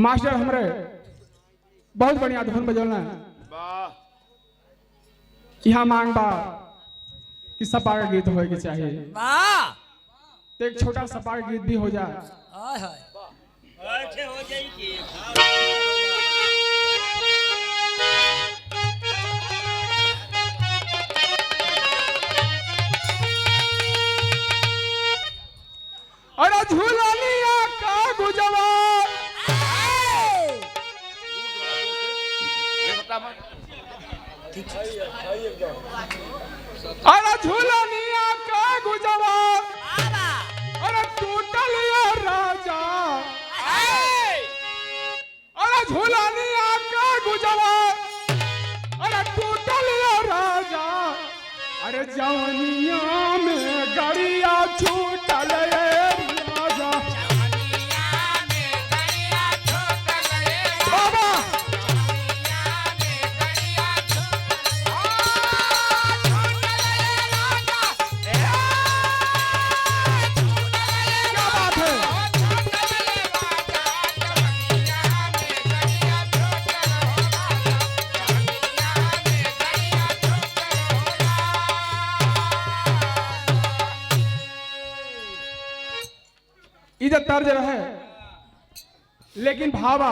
Master हमरे बहुत बढ़िया धुन बजौना यहाँ मांग बा कि सपा का गीत होए के चाहिए तो एक छोटा सपा का गीत भी हो जाए। हो जाएगी अरे झूलनिया का गुजवा अरे झूलनिया का गुजवा अरे टूटल राजा अरे झूलनिया का गुजवा अरे टूटल राजा अरे जवनिया में गड़िया छूटल राजा बाबा क्या बात है। इधर तर्ज रहे लेकिन भावा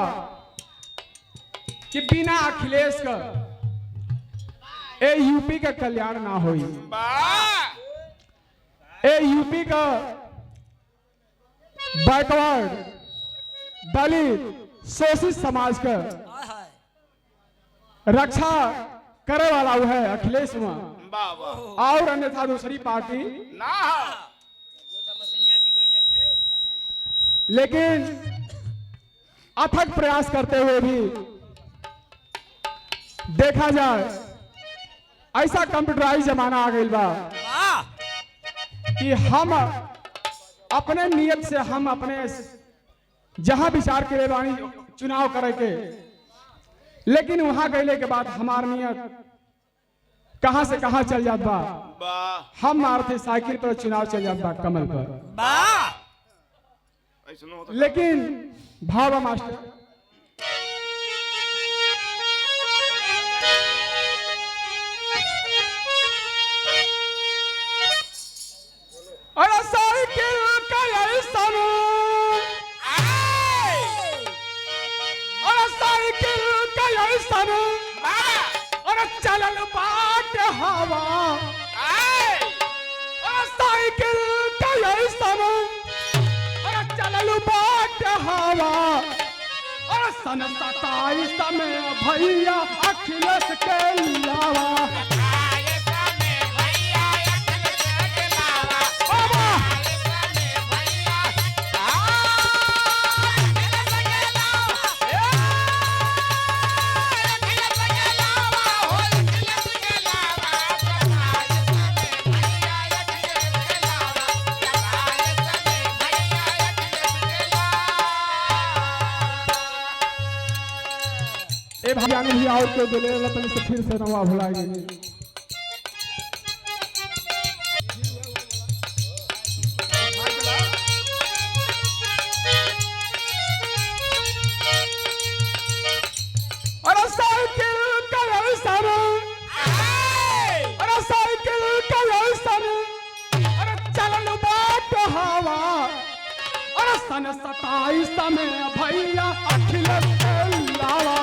कि बिना अखिलेश का ए यूपी का कल्याण ना होई। ए यूपी का बैकवर्ड दलित शोषित समाज का रक्षा करे वाला वो है अखिलेश और अन्यथा दूसरी पार्टी ना लेकिन अथक प्रयास करते हुए भी देखा जाए ऐसा कंप्यूटराइज जमाना आ गई बा कि हम अपने नियत से हम अपने जहां विचार के वाणी चुनाव करे के लेकिन वहां गए के बाद हमार नियत कहां से कहां चल जात बा। हम मारते साइकिल पर चुनाव चल जात बा कमल पर लेकिन भावा मास्टर अरे साइकिल का ऐसन अरे साइकिल का ऐसन अरे चलल बाट हवा अरे साइकिल का ऐसन चलल बाट हवा और सन 27 में भैया अखिलेश के लावा भैया नहीं और के दिले रतन से फिर से नवा भुलाएंगे। अरे साइकिल का ऐसन अरे साइकिल का ऐसन अरे चलन बाट हवा अरे सन 27 में भैया अखिलेश के लावा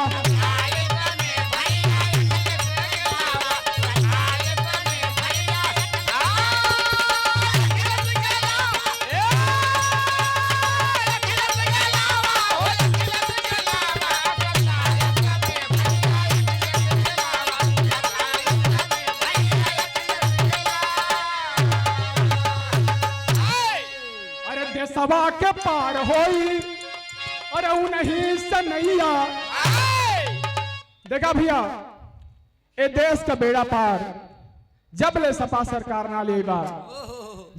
सभा के पार होई और उन्हीं से नैया देखा भैया ए देश का बेड़ा पार जब ले सपा सरकार ना लेबा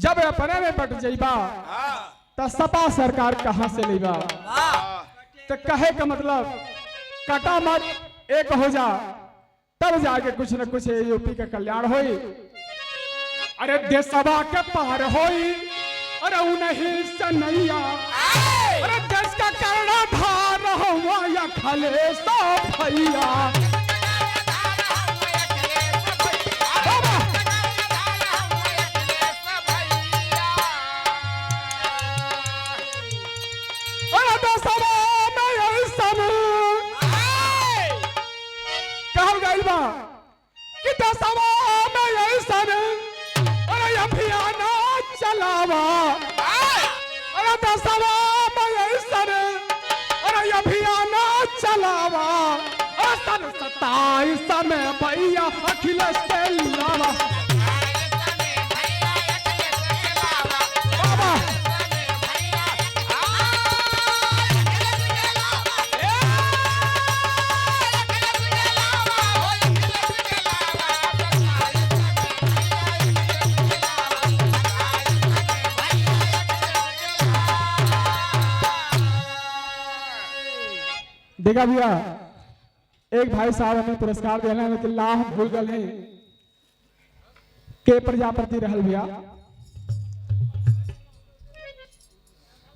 जब अपने में बट जाइबा तो सपा सरकार कहां से लेबा तो कहे का मतलब कटा मत एक हो जा तब जाके कुछ न कुछ यूपी का कल्याण होई। अरे देश सभा के पार होई अरे उन्हीं से नैया अरे देश का कर्णधार हूँ अखिलेश भैया कहल गइल बा कि दसवा में ऐसन अरे अभियान चलावा अरे दसवा में ऐसन अरे अभियान चलावा सन 27 में भैया अखिलेश के लावा देखा भैया एक भाई साहब हमें पुरस्कार देना लेकिन लाभ भूल गए हैं के प्रजापति रहल भैया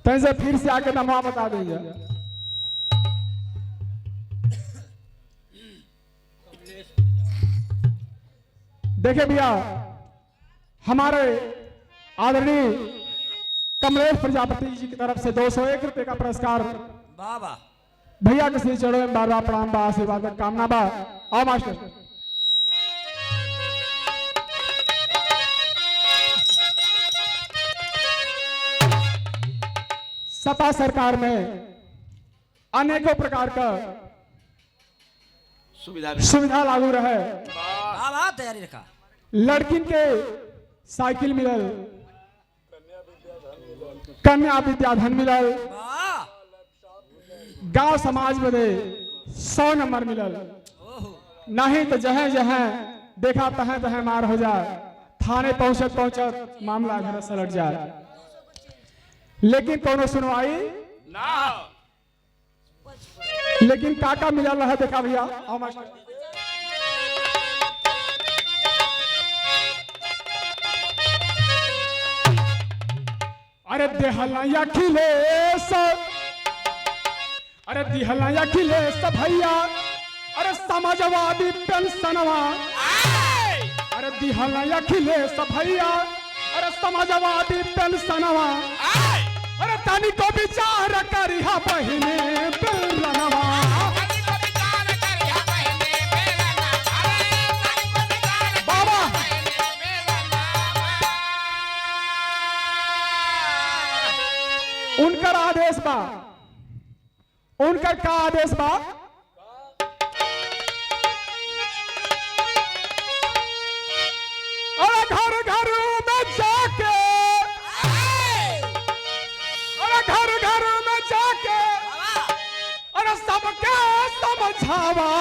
तैसे फिर से आके नमवा बता देंगे। देखे भैया हमारे आदरणीय कमलेश प्रजापति जी की तरफ से 201 रुपए का पुरस्कार बाबा भैया के श्री चरणों में बार बार प्रणाम बा आशीर्वाद कामना बा। आओ मास्टर सपा सरकार में अनेकों प्रकार का सुविधा लागू रहे। बाबा तैयारी रखा लड़किन के साइकिल मिलल, कन्या विद्याधन मिलल, गांव समाज में 100 नंबर मिलल। नहीं तो जहाँ जहाँ देखा तहाँ तहाँ मार हो जाए, थाने पहुंचत पहुंचत मामला घर सलट जाए, लेकिन कोनो सुनवाई ना। लेकिन काका मिलल रहा देखा भैया। आओ मास्टर अरे देहला अखिलेश, अरे दिहला अखिलेश भैया, अरे समाजवादी पेंशनवा, अरे दिहला अखिलेश भैया, अरे समाजवादी पेंशनवा, अरे तनी को विचार करिहा बहिने बेलनवा। बाबा उनकर आदेश बा, उनकर का आदेश बा, अरे घर घर में जाके, अरे घर घर में जाके, अरे सबके समझावा,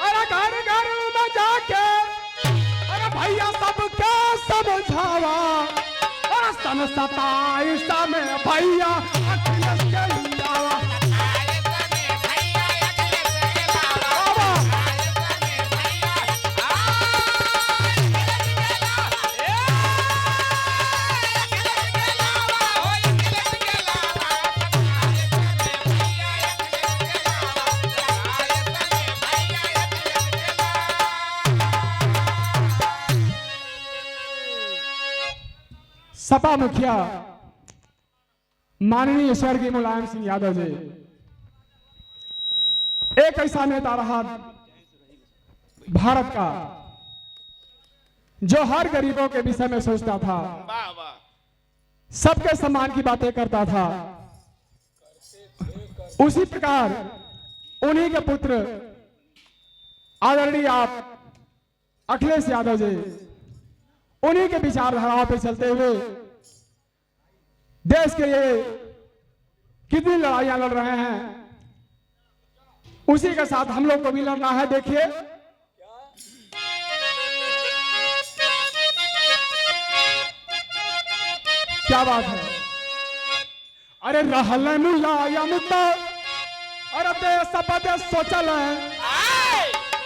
अरे घर घर में जाके, अरे भैया सबके समझावा, अरे सन 27 में भैया अखिलेश के लावा। सपा मुखिया माननीय स्वर्गीय मुलायम सिंह यादव जी एक ऐसा नेता रहा भारत का जो हर गरीबों के विषय में सोचता था, सबके सम्मान की बातें करता था। उसी प्रकार उन्हीं के पुत्र आदरणीय आप अखिलेश यादव जी उन्हीं के विचारधाराओं पर चलते हुए देश के लिए कितनी लड़ाइयां लड़ रहे हैं, उसी के साथ हम लोग को भी लड़ना है। देखिए क्या बात है। अरे रहल मुलायम तो अरे देश बदे सोचल,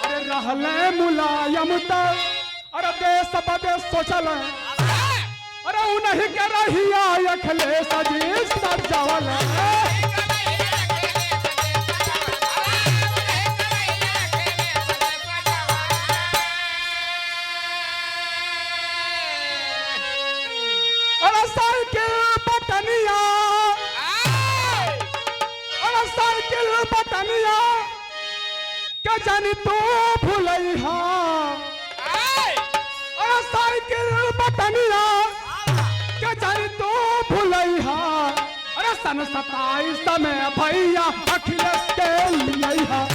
अरे रहल मुलायम तो अरे देश बदे सोचल, अरे उन्हीं के रहिया अखिलेश जी सजावल। क्या जानी तू भूलैहा अरे साइकिल बटनिया क्या जानी तू भूलैहा अरे सन 27 में भैया अखिलेश के लिया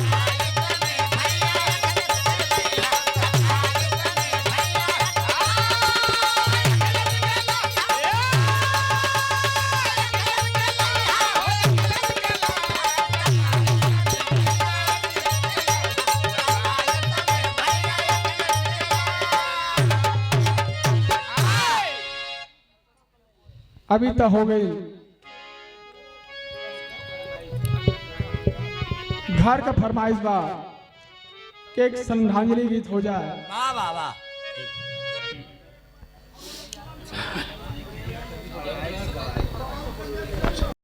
अभी तो हो गई घर का फरमाइश बा कि एक श्रद्धांजलि गीत हो जाए। वाह वाह वाह